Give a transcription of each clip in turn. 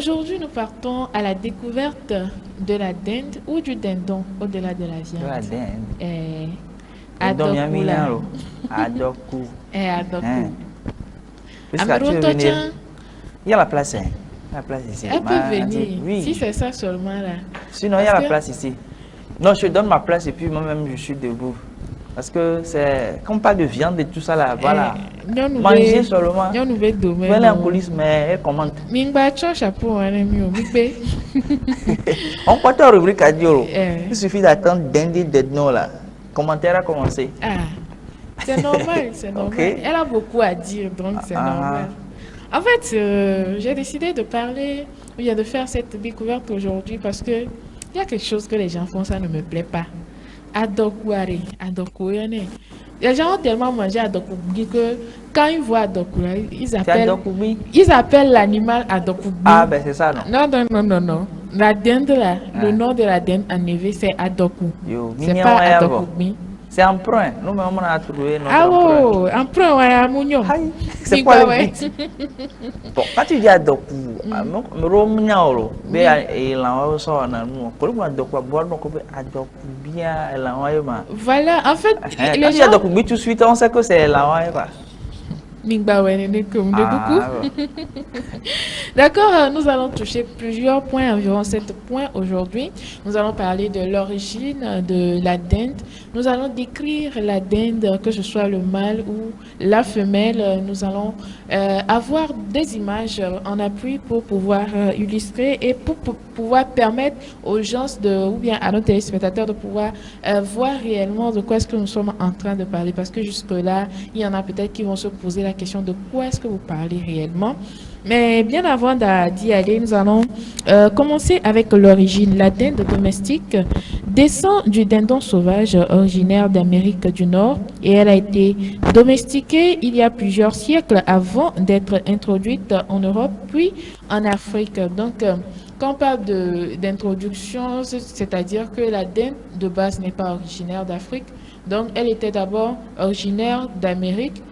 aujourd'hui, nous partons à la découverte de la dinde ou du dindon au-delà de la De la viande. dinde. Eh, Dindon bien adoku là. mignon. Adoku. Adoku. Hein. Puisque tu veux Amiroto venir, tiens, il y a la place. Hein. Il y a la place ici. elle peut venir. Oui. Si c'est ça seulement là. Sinon, il y a la place ici. Non, je donne ma place et puis moi-même, je suis debout. Parce que c'est... Quand on parle de viande et tout ça là, voilà. Manger seulement. Elle Elle est en coulisses, mais elle commente. chapeau, On peut te rubrique à dire. Il suffit d'attendre Dandy Deadno là. Commentaire a commencé. Ah, c'est normal, c'est normal. Okay. Elle a beaucoup à dire, donc c'est normal. En fait, j'ai décidé de parler, ou bien de faire cette découverte aujourd'hui parce que il y a quelque chose que les gens font, ça ne me plaît pas. Adokuare, adokuyane. Les gens ont tellement mangé adokubi que quand ils voient adokura, ils appellent l'animal adokubi. Ah ben c'est ça non? Non. La dinde là, le nom de la dinde en éveil c'est adoku. C'est pas adokubi. C'est emprunt. Nous même on a trouvé notre emprunt. Ah oh, emprunt ouais, à Mounion. C'est quoi le but? Bon, quand tu dis adoku, romniaolo, be et là on sort na nous. Comment adoku boire donc adoku bien là on voilà, en fait, les gens adoku tout de suite on sait que c'est là on va. D'accord, nous allons toucher plusieurs points, environ 7 points aujourd'hui. Nous allons parler de l'origine de la dinde. Nous allons décrire la dinde, que ce soit le mâle ou la femelle. Nous allons avoir des images en appui pour pouvoir illustrer et pour pouvoir permettre aux gens ou bien à nos téléspectateurs de pouvoir voir réellement de quoi est-ce que nous sommes en train de parler. Parce que jusque-là, il y en a peut-être qui vont se poser la question de quoi est-ce que vous parlez réellement. Mais bien avant d'y aller, nous allons commencer avec l'origine. La dinde domestique descend du dindon sauvage originaire d'Amérique du Nord et elle a été domestiquée il y a plusieurs siècles avant d'être introduite en Europe puis en Afrique. Donc, quand on parle d'introduction, c'est-à-dire que la dinde de base n'est pas originaire d'Afrique. Donc, elle était d'abord originaire d'Amérique.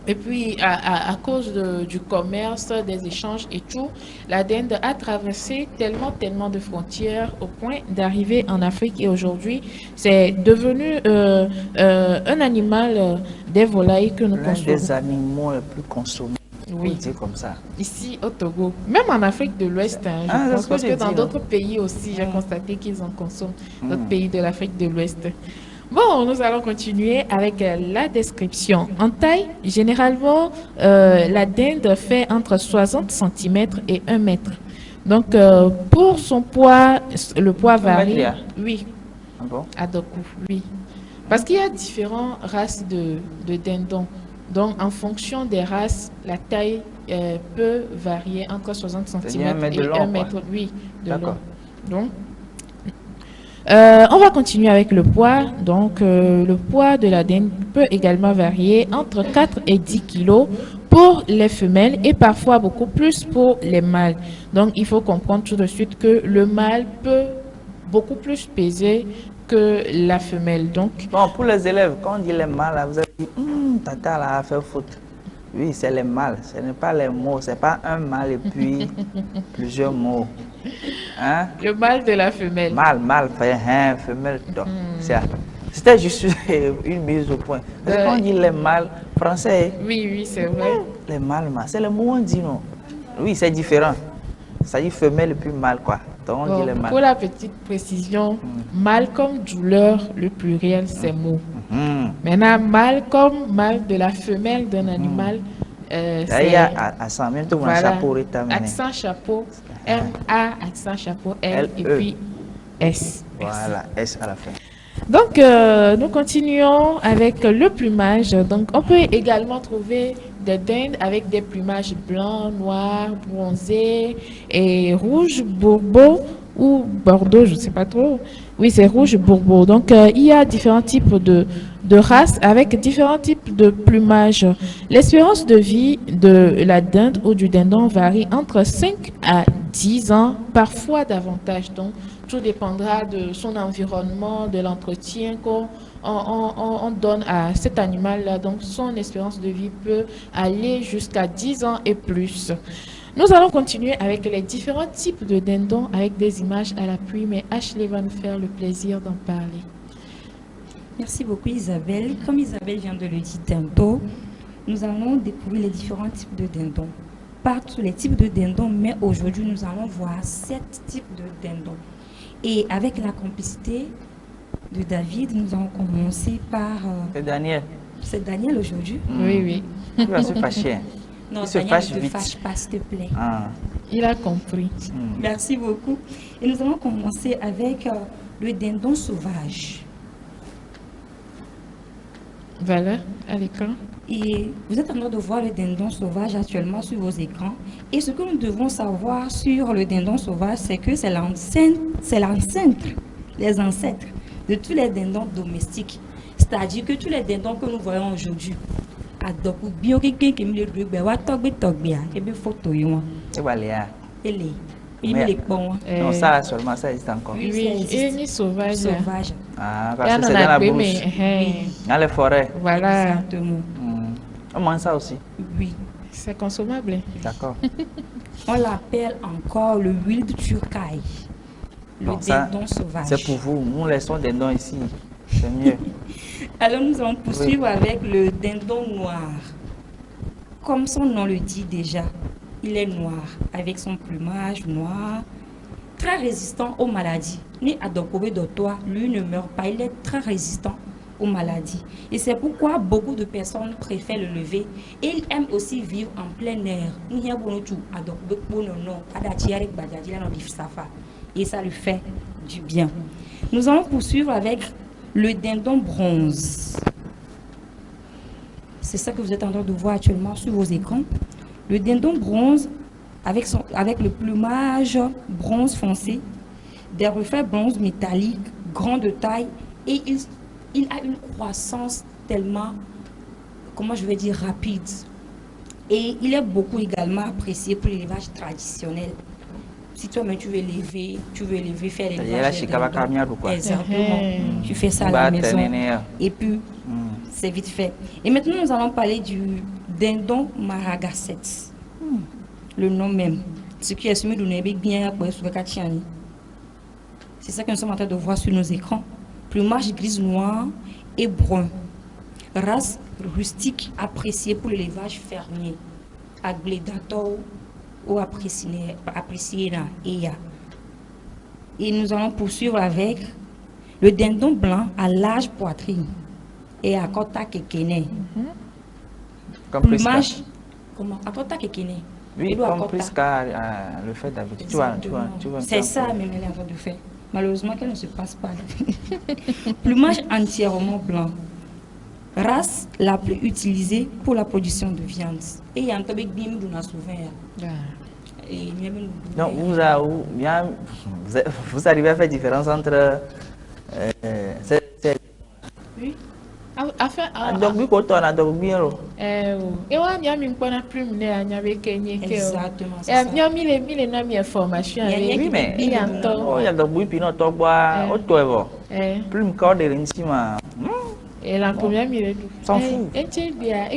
Et puis, à cause du commerce, des échanges et tout, la dinde a traversé tellement de frontières au point d'arriver en Afrique. Et aujourd'hui, c'est devenu un animal des volailles que nous consommons. L'un des animaux les plus consommés. Oui, dire comme ça. Ici au Togo, même en Afrique de l'Ouest, je pense, parce que dans d'autres pays aussi, j'ai constaté qu'ils en consomment, d'autres pays de l'Afrique de l'Ouest. Bon, nous allons continuer avec la description. En taille, généralement, la dinde fait entre 60 cm et 1 mètre. Donc, pour son poids, le poids varie. Oui. Ah bon? Adoku, oui. Parce qu'il y a différentes races de dindons. Donc, en fonction des races, la taille peut varier entre 60 cm et 1 mètre. Oui, de long. Donc, on va continuer avec le poids. Donc, le poids de la dinde peut également varier entre 4 et 10 kg pour les femelles et parfois beaucoup plus pour les mâles. Donc, il faut comprendre tout de suite que le mâle peut beaucoup plus peser que la femelle. Donc, bon, pour les élèves, quand on dit les mâles, vous avez dit, tata là a fait faute. Oui, c'est les mâles, ce n'est pas les mots, c'est pas un mâle et puis plusieurs mots. Hein? Le mâle de la femelle. Mâle, femelle. C'était juste une mise au point. Parce que quand on dit les mâles français. Oui, c'est vrai. Les mâles, c'est le mot on dit non. Oui, c'est différent. Ça dit femelle et puis mâle quoi. Donc on dit les mâles. Pour la petite précision, mâle comme douleur, le pluriel c'est mot. Maintenant, mâle comme mâle de la femelle d'un animal. C'est accent, même tout voilà, chapeau. Accent chapeau, M-A, accent chapeau, L et puis S. Voilà, S à la fin. Donc, nous continuons avec le plumage. Donc, on peut également trouver des dindes avec des plumages blancs, noirs, bronzés et rouges, bourbeaux ou bordeaux, je ne sais pas trop. Oui, c'est rouge bourbeau. Donc, il y a différents types de races avec différents types de plumage. L'espérance de vie de la dinde ou du dindon varie entre 5 à 10 ans, parfois davantage. Donc, tout dépendra de son environnement, de l'entretien qu'on donne à cet animal-là. Donc, son espérance de vie peut aller jusqu'à 10 ans et plus. Nous allons continuer avec les différents types de dindons avec des images à l'appui, mais Ashley va nous faire le plaisir d'en parler. Merci beaucoup Isabelle. Comme Isabelle vient de le dire tantôt, nous allons découvrir les différents types de dindons. Partout les types de dindons, mais aujourd'hui nous allons voir 7 types de dindons. Et avec la complicité de David, nous allons commencer par... C'est Daniel. C'est Daniel aujourd'hui? Oui, oui. Il va se fâcher. Non, Il se Daniel, fâche ne te vite. fâche pas, s'il te plaît. Ah. Il a compris. Merci beaucoup. Et nous allons commencer avec le dindon sauvage. Voilà, à l'écran. Et vous êtes en train de voir le dindon sauvage actuellement sur vos écrans. Et ce que nous devons savoir sur le dindon sauvage, c'est que c'est l'ancêtre, les ancêtres de tous les dindons domestiques. C'est-à-dire que tous les dindons que nous voyons aujourd'hui, Et voilà. Sauvage. Non, ça seulement, ça existe encore. Oui, Oui, ça existe. et ni sauvage. Ah, Et parce on que en c'est dans a la peu, brousse, mais dans les forêts. voilà, Exactement. On mange ça aussi. Oui. c'est consommable. D'accord. On l'appelle encore le wild turkey, le Bon, ça, dindon sauvage. c'est pour vous. Nous laissons des dents ici. C'est mieux. Alors nous allons poursuivre avec le dindon noir. Comme son nom le dit déjà, il est noir, avec son plumage noir, très résistant aux maladies. Ni adopté de toi, lui ne meurt pas, il est très résistant aux maladies. Et c'est pourquoi beaucoup de personnes préfèrent le lever. Et il aime aussi vivre en plein air. Et ça lui fait du bien. Nous allons poursuivre avec le dindon bronze. C'est ça que vous êtes en train de voir actuellement sur vos écrans. Le dindon bronze, avec le plumage bronze foncé, des reflets bronze métalliques, grand de taille, et il a une croissance tellement, comment je vais dire, rapide. Et il est beaucoup également apprécié pour l'élevage traditionnel. Si toi-même tu veux élever, faire l'élevage des dindons, exactement, tu fais ça à la maison, et puis c'est vite fait. Et maintenant, nous allons parler du dindon Maragasset. Le nom même. Ce qui est soumis de bien. C'est ça que nous sommes en train de voir sur nos écrans. Plumage gris noir et brun. Race rustique appréciée pour l'élevage fermier. Agledato ou appréciée na Eya. Et nous allons poursuivre avec le dindon blanc à large poitrine et à Kota Kekene. Comme Plumage. Comment? À Kota Kekene. Oui, comme Prisca le fait d'habitude. Tu vois. C'est ça, mais elle est en train de faire. Malheureusement, qu'elle ne se passe pas. Plumage entièrement blanc. Race la plus utilisée pour la production de viande. Et il y a un peu de bim dans la souverain. Donc, vous arrivez à faire différence entre Oui. Enfin, donc, oui, quand on a donc bien. et on a mis une plume avec exactement. il y a mis les informations. Oui, mais il y a un temps. Il y a donc oui, puis non, toi, bois, autre plume corps de l'insima. Et la première minute. S'en fout. Et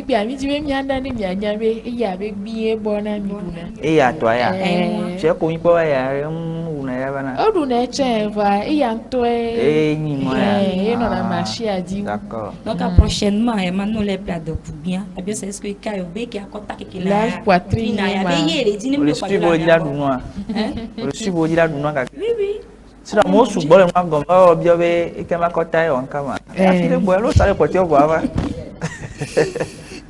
bien, il dit, il y a avec bien bon ami. Et à toi, tu as connu quoi, il y a oh, il y a un toit. Et non, la machine a dit. D'accord. Donc, prochainement, maintenant, les plats de bien. Et bien, c'est ce que Kayobe qui a contacté qui la poitrine. Le studio dit là, nous. Le studio dit là, nous. Oui, oui. Si la mot sous bol, on va bien et qu'elle m'a coté en caméra.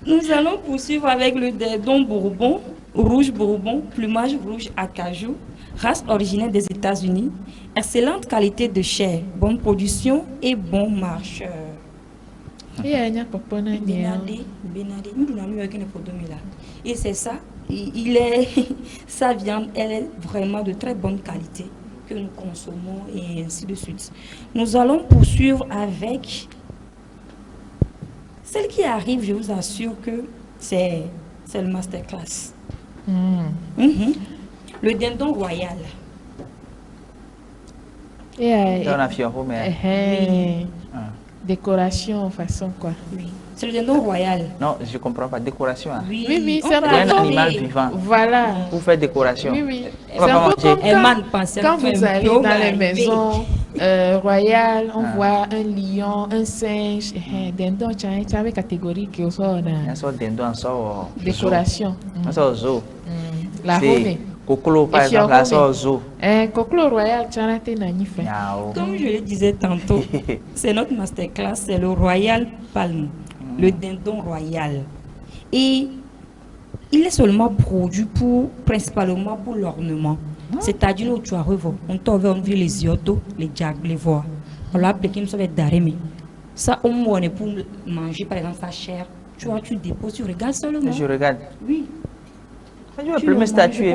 Nous allons poursuivre avec le dindon bourbon, rouge bourbon, plumage rouge acajou, race originaire des États-Unis, excellente qualité de chair, bonne production et bon marcheur. Et c'est ça, sa viande, elle est vraiment de très bonne qualité que nous consommons et ainsi de suite. Nous allons poursuivre avec celle qui arrive, je vous assure que c'est le masterclass. Le dindon royal. Décoration, façon quoi. Oui. C'est le dindon royal. Non, je comprends pas. Décoration. Hein. Oui, oui, on c'est un va peu Un comme... animal vivant. Voilà. Pour faire décoration. Oui, oui. On va C'est pas un peu manger. comme Emman pensait quand faire vous un allez blow dans les arrivé. maisons royales, on Ah. voit un lion, un singe, dindon, tu as une catégorie qui est aussi Un sort dindon, un sort décoration. Un sort zoo. La C'est robe. Kokolo, par Et exemple, un fiorome. sort zoo. Coclo royal, tu as été nanife. Miaou. Comme je le disais tantôt, c'est notre masterclass, c'est le Royal Palm, le dindon royal. Et il est seulement produit principalement pour l'ornement. C'est-à-dire où tu as revu, on vu les iotos, les diables, les voix. On l'a appelé comme ça va être d'arémé. Ça, au moins, on est pour manger, par exemple, sa chair. Tu vois, tu déposes, tu regardes seulement. Je regarde. Oui. Je vais appeler statuer,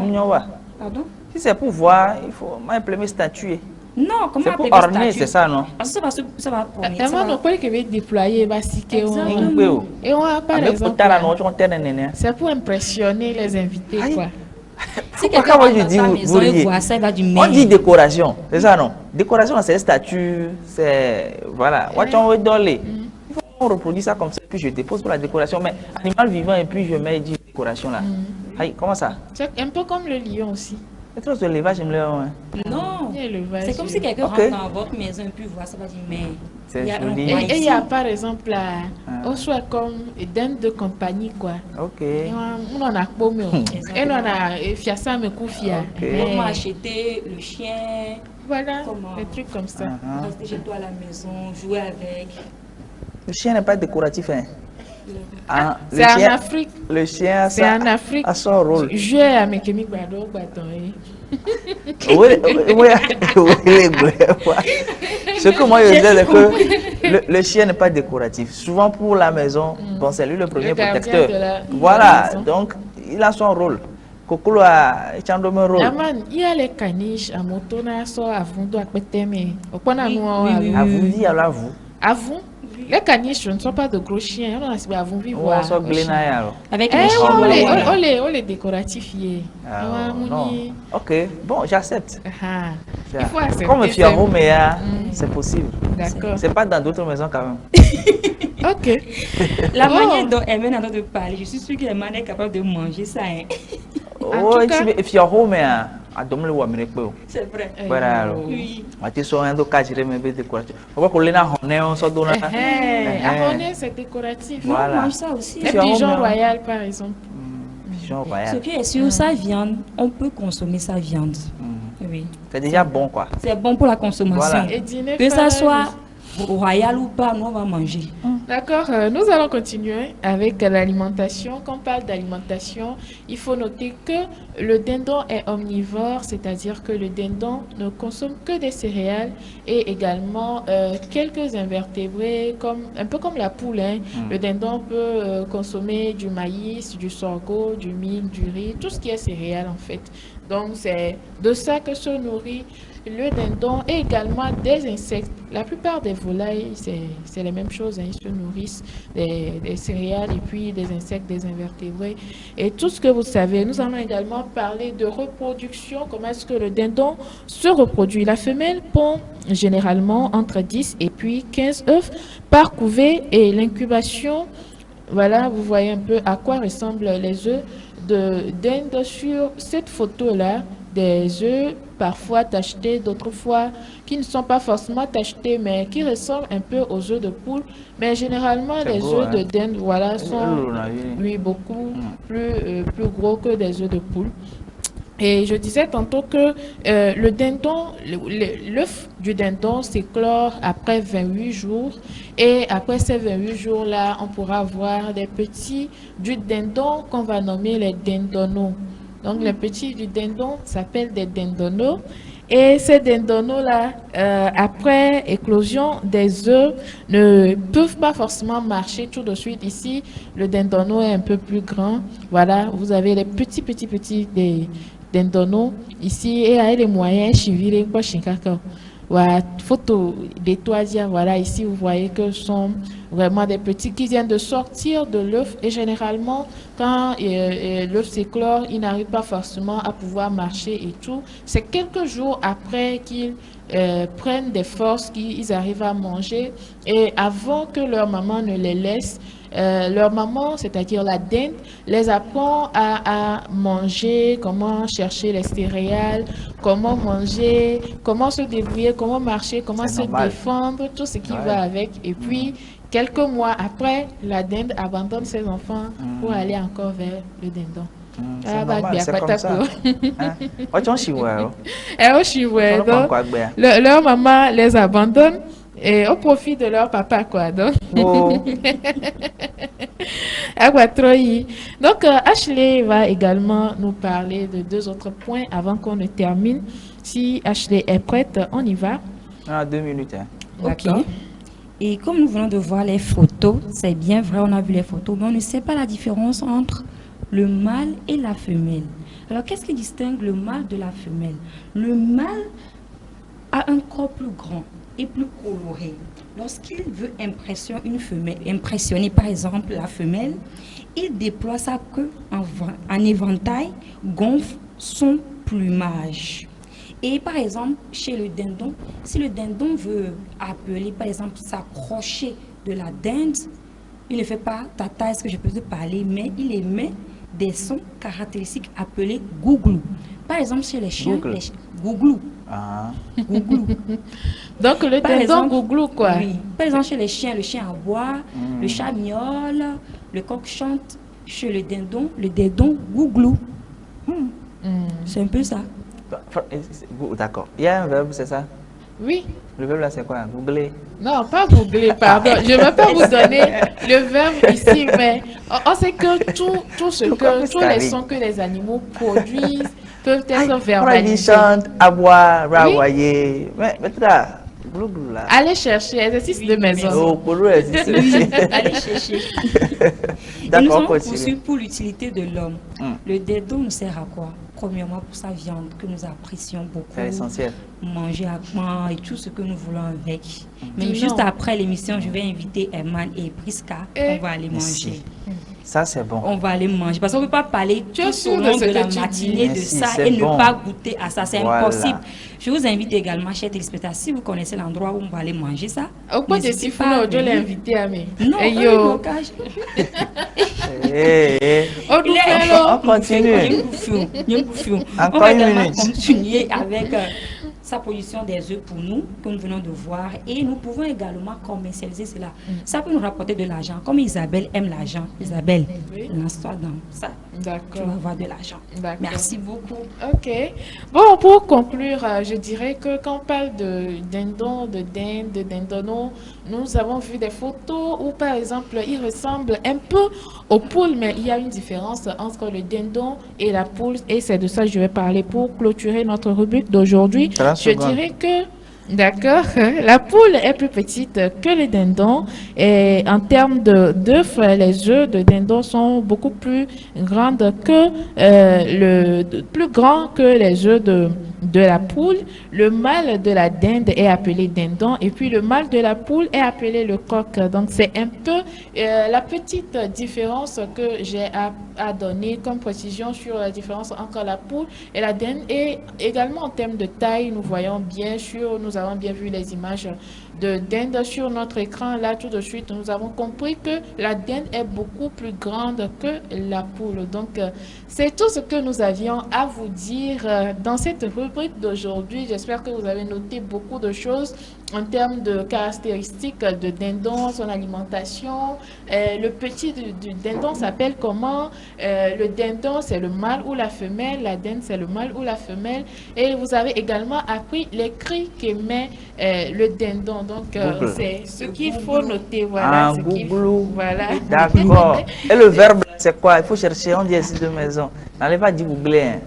Pardon? Si c'est pour voir, il faut m'appeler statuer. Non, comment C'est pour appeler orner, statue? c'est ça, non? Parce que ça va promener. ça Tellement va- on peut que va déployer, va siquer. Exactement. Et on a par Avec exemple, Potala, non, tu comptes néné. c'est pour impressionner les invités Aïe. quoi. Si Pourquoi quelqu'un moi va je dans dis ta vous maison et riez? voit ça, il va dire On dit mais décoration, c'est ça, non? Décoration, c'est statue, c'est. Voilà. What on veut donner. Il faut qu'on reproduise ça comme ça, puis je dépose pour la décoration. Mais animal vivant, et puis je mets dit décoration là. Aïe, comment ça? C'est un peu comme le lion aussi. C'est trop de l'élevage, j'aime le. non. Il y a l'élevage. C'est comme si quelqu'un Ok. rentre dans votre maison et puis voit ça, va dire mais C'est il y a un joli. roi Et il y a ici. par exemple là, on soit comme dinde de compagnie quoi. Ok. Et on en a paumé. Et on a fiassa me koufia. Ok. Comment acheter le chien, Voilà, Comment? des trucs comme ça. Uh-huh. rester chez toi à la maison, jouer avec. Le chien n'est pas décoratif, hein? Ah, C'est en Afrique. Le chien, C'est ça en Afrique. a son rôle. Je à mes kémiques bado bâton. Ce que moi je disais, c'est que le chien n'est pas décoratif. Souvent pour la maison, bon, c'est lui le premier Le gardien protecteur. de la Voilà, maison. donc il a son rôle. Kokolo a un rôle. Aman, il y a les caniches à moto na so avun do akpete mais opona Oui, nous oui, oui, À vous dire, alors à vous. avun. Les caniches ne sont pas de gros chiens, on a si avun vivre. On s'en glisse alors. Avec Eh, les chiens. on les décoratifs yé. Ah, non. Ok, bon, j'accepte. Ah, il faut accepter. Comme Fiorome, c'est- c'est possible. D'accord. C'est pas dans d'autres maisons quand même. Ok. La Oh. manière dont Emmanuel a de parler, je suis sûre qu'Emmanuel est capable de manger ça. Hein. Oh, tout cas- Fiorome, à domler ou à me C'est vrai. Voilà, alors. Oui. Mati so ando kajire me be décoratif. On va coller na honne on so dona. Arronné, c'est décoratif. Moi, Voilà. on mange ça aussi. Les Fiorome, pigeons hein. royaux, par exemple. Pigeon Ce royal. qui est sûr, sa viande, on peut consommer sa viande. Oui. C'est déjà bon quoi. C'est bon pour la consommation. Voilà. Et dîner Que ça farani. soit royal ou pas, nous on va manger. D'accord, nous allons continuer avec l'alimentation. Quand on parle d'alimentation, il faut noter que le dindon est omnivore, c'est-à-dire que le dindon ne consomme que des céréales et également quelques invertébrés, un peu comme la poule. Hein. Le dindon peut consommer du maïs, du sorgho, du mil, du riz, tout ce qui est céréales en fait. Donc c'est de ça que se nourrit le dindon et également des insectes. La plupart des volailles, c'est les mêmes choses. Hein. Ils se nourrissent des céréales et puis des insectes, des invertébrés. Et tout ce que vous savez, nous allons également parler de reproduction. Comment est-ce que le dindon se reproduit? La femelle pond généralement entre 10 et puis 15 œufs par couvée et l'incubation. Voilà, vous voyez un peu à quoi ressemblent les œufs de dinde sur cette photo-là. Des œufs parfois tachetés, d'autres fois qui ne sont pas forcément tachetés, mais qui ressemblent un peu aux œufs de poule. Mais généralement, C'est les beau, œufs hein. de dinde, voilà, sont On a vu. oui, beaucoup plus gros que des œufs de poule. Et je disais tantôt que le dindon, l'œuf du dindon s'éclore après 28 jours. Et après ces 28 jours-là, on pourra voir des petits du dindon qu'on va nommer les dindonaux. Donc les petits du dindon s'appellent des dindonaux. Et ces dindonaux-là, après éclosion des œufs, ne peuvent pas forcément marcher tout de suite. Ici, le dindonneau est un peu plus grand. Voilà, vous avez les petits des dindonneaux ici et avec les moyens chivirés quoi chinkaka. Voilà, photo des toisières. Voilà, ici vous voyez que sont vraiment des petits qui viennent de sortir de l'œuf. Et généralement, quand l'œuf s'éclore, ils n'arrivent pas forcément à pouvoir marcher et tout. C'est quelques jours après qu'ils prennent des forces, qu'ils arrivent à manger. Et avant que leur maman ne les laisse, leur maman, c'est-à-dire la dinde, les apprend à manger, comment chercher les céréales, comment manger, comment se débrouiller, comment marcher, comment se défendre, tout ce qui va avec. Et puis, quelques mois après, la dinde abandonne ses enfants pour aller encore vers le dindon. C'est normal, c'est comme ça. Leur maman les abandonne et au profit de leur papa, quoi. Donc, donc Ashley va également nous parler de 2 autres points avant qu'on ne termine. Si Ashley est prête, on y va. 2 minutes. Hein. Ok. Et comme nous venons de voir les photos, c'est bien vrai, on a vu les photos, mais on ne sait pas la différence entre le mâle et la femelle. Alors, qu'est-ce qui distingue le mâle de la femelle? Le mâle a un corps plus grand et plus coloré. Lorsqu'il veut impressionner par exemple la femelle, il déploie sa queue en éventail, gonfle son plumage. Et par exemple, chez le dindon, si le dindon veut appeler, par exemple, s'approcher de la dinde, il ne fait pas tata, est-ce que je peux te parler, mais il émet des sons caractéristiques appelés gouglou. Par exemple, chez les chiens, gouglou. Gouglou. Donc le dindon gouglou, quoi. Oui. Par exemple, chez les chiens, le chien aboie, le chat miaule, le coq chante. Chez le dindon gouglou. C'est un peu ça. D'accord. Il y a un verbe, c'est ça? Oui. Le verbe là, c'est quoi? Googler? Non, pas googler, pardon. Je ne vais pas vous donner le verbe ici, mais on sait que tous les sons que les animaux produisent peuvent être verbalisés. Ils chantent, aboient, rawayer. Mais là, glou là. Allez chercher, exercice de maison. Oh, pour nous, allez chercher. Et nous allons continue. poursuivre pour l'utilité de l'homme. Le dindon nous sert à quoi? Premièrement, pour sa viande que nous apprécions beaucoup. C'est essentiel. Manger à pain et tout ce que nous voulons avec. Mais juste après l'émission, je vais inviter Herman et Priska. On va aller manger. Ça, c'est bon. On va aller manger. Parce qu'on ne peut pas parler tout au long de la matinée de ça et ne pas goûter à ça. C'est impossible. Je vous invite également, chers téléspectateurs, si vous connaissez l'endroit où on va aller manger ça. Au point de Sifuno, je l'ai invité à mes. Non, on continue. On va également continuer avec sa production des œufs pour nous, que nous venons de voir, et nous pouvons également commercialiser cela. Ça peut nous rapporter de l'argent, comme Isabelle aime l'argent. Isabelle, lance-toi dans ça. D'accord. Tu vas avoir de l'argent. Merci beaucoup. Ok. Bon, pour conclure, je dirais que quand on parle de dindon, de dinde, de dindono, nous avons vu des photos où, par exemple, il ressemble un peu aux poules, mais il y a une différence entre le dindon et la poule, et c'est de ça que je vais parler pour clôturer notre rubrique d'aujourd'hui. Je dirais que, d'accord, la poule est plus petite que le dindon et en termes d'œufs, les œufs de dindon sont beaucoup plus grandes que plus grands que les œufs de la poule. Le mâle de la dinde est appelé dindon et puis le mâle de la poule est appelé le coq. Donc c'est un peu la petite différence que j'ai à donner comme précision sur la différence entre la poule et la dinde. Et également en termes de taille, nous voyons bien sûr, nous avons bien vu les images de dinde sur notre écran. Là tout de suite, nous avons compris que la dinde est beaucoup plus grande que la poule. Donc c'est tout ce que nous avions à vous dire dans cette rubrique d'aujourd'hui. J'espère que vous avez noté beaucoup de choses en termes de caractéristiques de dindon, son alimentation. Le petit du dindon s'appelle comment? Le dindon, c'est le mâle ou la femelle. La dinde, c'est le mâle ou la femelle. Et vous avez également appris les cris qu'émet le dindon. Donc, c'est ce qu'il faut noter. Voilà. Voilà. D'accord. Et le verbe, c'est quoi? Il faut chercher, on dit ici de maison. N'allez pas dire googler. Hein.